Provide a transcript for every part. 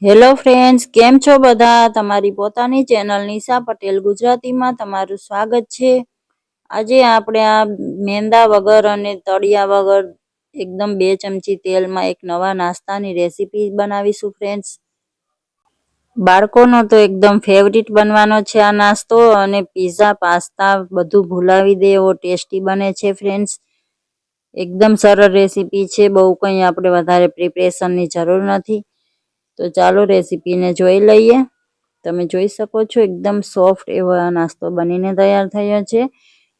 Hello friends, કેમ છો બધા? તમારી પોતાની ચેનલ નિશા પટેલ ગુજરાતીમાં તમારું સ્વાગત છે। આજે આપણે આ મેંદા વગર અને તળિયા વગર એકદમ 2 ચમચી તેલમાં એક નવા નાસ્તાની રેસીપી બનાવીશું ફ્રેન્ડ્સ। બાળકોનો તો એકદમ ફેવરિટ બનવાનો છે આ નાસ્તો, અને પીઝા પાસ્તા બધું ભૂલાવી દે એવો ટેસ્ટી બને છે ફ્રેન્ડ્સ। એકદમ સરળ રેસીપી છે, બહુ કંઈ આપણે વધારે પ્રિપરેશનની જરૂર નથી। તો ચાલો રેસીપીને જોઈ લઈએ। તમે જોઈ શકો છો એકદમ સોફ્ટ એવો આ નાસ્તો બનીને તૈયાર થયો છે।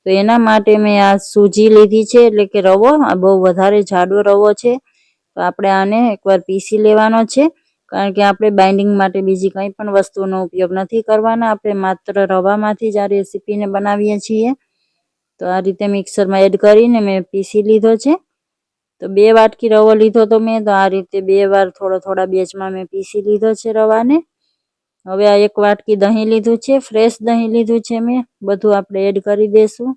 તો એના માટે મેં આ સૂજી લીધી છે, એટલે કે રવો। આ બહુ વધારે જાડો રવો છે, તો આપણે આને એકવાર પીસી લેવાનો છે, કારણ કે આપણે બાઇન્ડિંગ માટે બીજી કંઈ પણ વસ્તુનો ઉપયોગ નથી કરવાના। આપણે માત્ર રવામાંથી જ આ રેસીપીને બનાવીએ છીએ। તો આ રીતે મિક્સરમાં એડ કરીને મેં પીસી લીધો છે। તો 2 વાટકી રવો લીધો તો મેં, તો આ રીતે 2 વાર થોડા બેચમાં મેં પીસી લીધો છે રવાને। હવે આ 1 વાટકી દહીં લીધું છે, ફ્રેશ દહીં લીધું છે મેં। બધું આપણે એડ કરી દઈશું,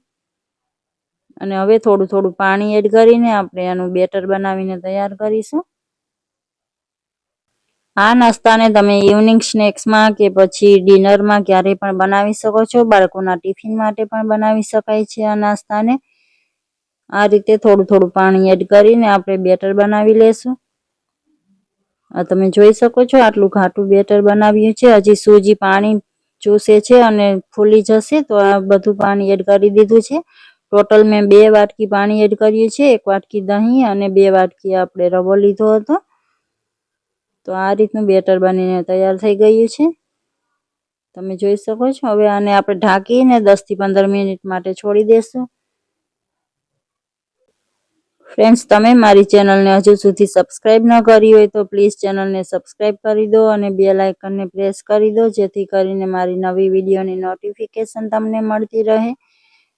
અને હવે થોડું પાણી એડ કરીને આપણે આનું બેટર બનાવીને તૈયાર કરીશું। આ નાસ્તાને તમે ઇવનિંગ સ્નેક્સમાં કે પછી ડિનરમાં ક્યારેય પણ બનાવી શકો છો। બાળકોના ટિફિન માટે પણ બનાવી શકાય છે આ નાસ્તાને। આ રીતે થોડું પાણી એડ કરીને આપણે બેટર બનાવી લેશું। આ તમે જોઈ શકો છો આટલું ઘાટું બેટર બનાવ્યું છે। હજી સૂજી પાણી ચૂસે છે અને ફૂલી જશે, તો આ બધું પાણી એડ કરી દીધું છે। ટોટલ મેં 2 વાટકી પાણી એડ કર્યું છે, 1 વાટકી દહીં અને 2 વાટકી આપણે રવો લીધો હતો। તો આ રીતનું બેટર બનીને તૈયાર થઈ ગયું છે, તમે જોઈ શકો છો। હવે આને આપણે ઢાંકીને 10 થી 15 મિનિટ માટે છોડી દેશું। ફ્રેન્ડ્સ, તમે મારી ચેનલને હજુ સુધી સબસ્ક્રાઇબ ન કરી હોય તો પ્લીઝ ચેનલને સબસ્ક્રાઇબ કરી દો અને બેલ આઇકનને પ્રેસ કરી દો, જેથી કરીને મારી નવી વિડીયોની નોટિફિકેશન તમને મળતી રહે।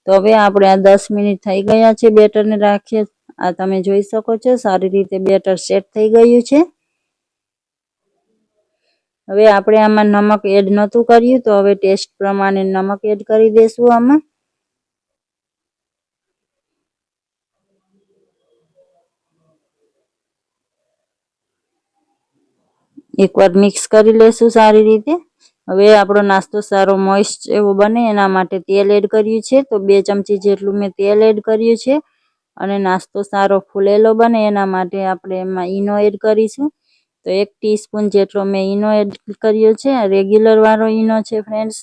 તો હવે આપણે આ 10 મિનિટ થઈ ગયા છે બેટરને રાખીએ। આ તમે જોઈ શકો છો સારી રીતે બેટર સેટ થઈ ગયું છે। હવે આપણે આમાં નમક એડ નહોતું કર્યું, તો હવે ટેસ્ટ પ્રમાણે નમક એડ કરી દઈશું આમાં। એકવાર મિક્સ કરી લેશું સારી રીતે। હવે આપણો નાસ્તો સારો મોઇસ્ટ એવો બને એના માટે તેલ એડ કર્યું છે, તો 2 ચમચી જેટલું મેં તેલ એડ કર્યું છે। અને નાસ્તો સારો ફૂલેલો બને એના માટે આપણે એમાં ઈનો એડ કરીશું। તો 1 ટીસ્પૂન જેટલો મેં ઈનો એડ કર્યો છે। આ રેગ્યુલર વાળો ઈનો છે ફ્રેન્ડ્સ,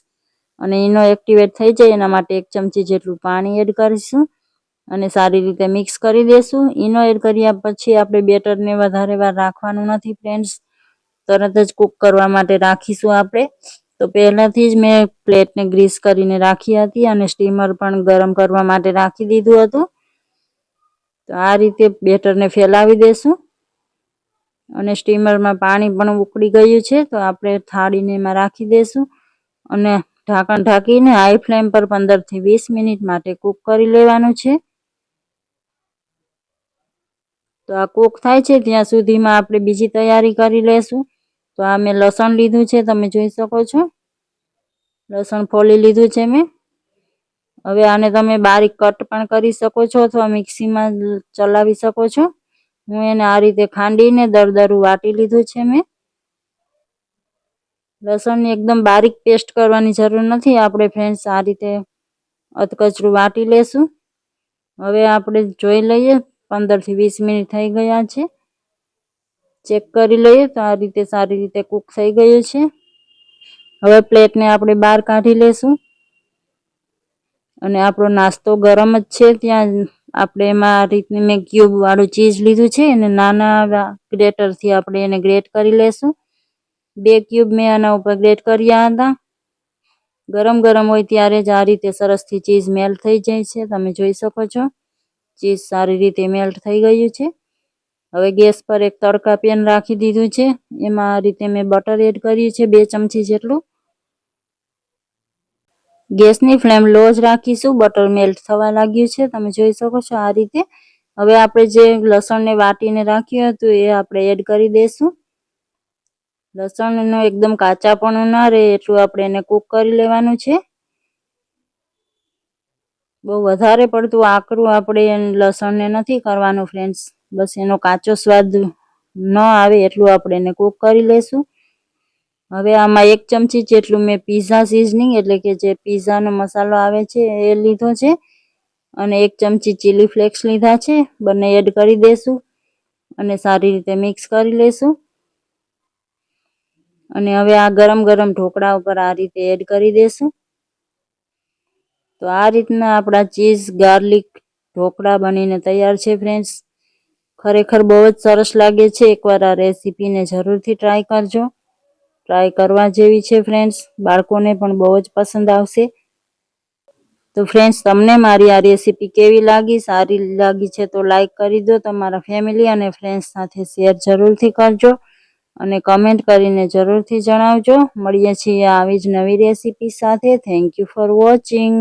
અને ઈનો એક્ટિવેટ થઈ જાય એના માટે 1 ચમચી જેટલું પાણી એડ કરીશું અને સારી રીતે મિક્સ કરી દેશું। ઈનો એડ કર્યા પછી આપણે બેટરને વધારે વાર રાખવાનું નથી ફ્રેન્ડ્સ, તરત જ કૂક કરવા માટે રાખીશું આપણે। તો પહેલાથી જ મેં પ્લેટને ગ્રીસ કરીને રાખી હતી અને સ્ટીમર પણ ગરમ કરવા માટે રાખી દીધું હતું। તો આ રીતે બેટરને ફેલાવી દેશું, અને સ્ટીમરમાં પાણી પણ ઉકળી ગયું છે, તો આપણે થાળીને એમાં રાખી દેશું અને ઢાંકણ ઢાંકીને હાઈ ફ્લેમ પર 15 થી 20 મિનિટ માટે કૂક કરી લેવાનું છે। તો આ કૂક થાય છે ત્યાં સુધીમાં આપણે બીજી તૈયારી કરી લેશું। તો આ મેં લસણ લીધું છે, તમે જોઈ શકો છો લસણ ફોલી લીધું છે મેં। હવે આને તમે બારીક કટ પણ કરી શકો છો અથવા મિક્સીમાં ચલાવી શકો છો। હું એને આ રીતે ખાંડીને દરદરું વાટી લીધું છે મેં। લસણની એકદમ બારીક પેસ્ટ કરવાની જરૂર નથી, આપણે ફ્રેન્ડ્સ આ રીતે અધકચરું વાટી લેશું। હવે આપણે જોઈ લઈએ 15 થી 20 મિનિટ થઈ ગયા છે, ચેક કરી લઈએ। તો આ રીતે સારી રીતે કૂક થઈ ગયું છે। હવે પ્લેટને આપણે બહાર કાઢી લેશું, અને આપણો નાસ્તો ગરમ જ છે ત્યાં આપણે એમાં આ રીતની મેં ક્યુબ વાળું ચીઝ લીધું છે, અને નાના ગ્રેટરથી આપણે એને ગ્રેટ કરી લેશું। 2 ક્યુબ મેં આના ઉપર ગ્રેટ કર્યા હતા। ગરમ હોય ત્યારે જ આ રીતે સરસથી ચીઝ મેલ્ટ થઈ જાય છે, તમે જોઈ શકો છો ચીઝ સારી રીતે મેલ્ટ થઈ ગયું છે। હવે ગેસ પર એક તડકા પેન રાખી દીધું છે, એમાં આ રીતે મેં બટર એડ કર્યું છે 2 ચમચી જેટલું। ગેસની ફ્લેમ લો જ રાખીશું, બટર મેલ્ટ થવા લાગ્યું છે, તમે જોઈ શકો છો આ રીતે। હવે આપણે જે લસણને વાટીને રાખ્યું હતું એ આપણે એડ કરી દઈશું। લસણનો એકદમ કાચાપણું ના રહે એટલું આપણે એને કૂક કરી લેવાનું છે। બહુ વધારે પડતું આકરું આપણે લસણને નથી કરવાનું ફ્રેન્ડ્સ, બસ એનો કાચો સ્વાદ ન આવે એટલું આપણે એને કૂક કરી લેશું। હવે આમાં 1 ચમચી જેટલું મેં પીઝા સિઝનિંગ એટલે કે જે પીઝાનો મસાલો આવે છે એ લીધો છે અને 1 ચમચી ચીલી ફ્લેક્સ લીધા છે. બંને એડ કરી દેશું અને સારી રીતે મિક્સ કરી લેશું. અને હવે આ ગરમ ગરમ ઢોકળા ઉપર આ રીતે એડ કરી દેશું. તો આ રીતના આપણા ચીઝ ગાર્લિક ઢોકળા બનીને તૈયાર છે ફ્રેન્ડ્સ. ખરેખર બહુ જ સરસ લાગે છે. એકવાર આ રેસીપીને જરૂરથી ટ્રાય કરજો. ટ્રાય કરવા જેવી છે ફ્રેન્ડ્સ. બાળકોને પણ બહુ જ પસંદ આવશે. તો ફ્રેન્ડ્સ, તમને મારી આ રેસીપી કેવી લાગી? સારી લાગી છે તો લાઈક કરી દો. તમારા ફેમિલી અને ફ્રેન્ડ્સ સાથે શેર જરૂરથી કરજો અને કમેન્ટ કરીને જરૂરથી જણાવજો. મળીએ છીએ આવી જ નવી રેસીપી સાથે. Thank you for watching.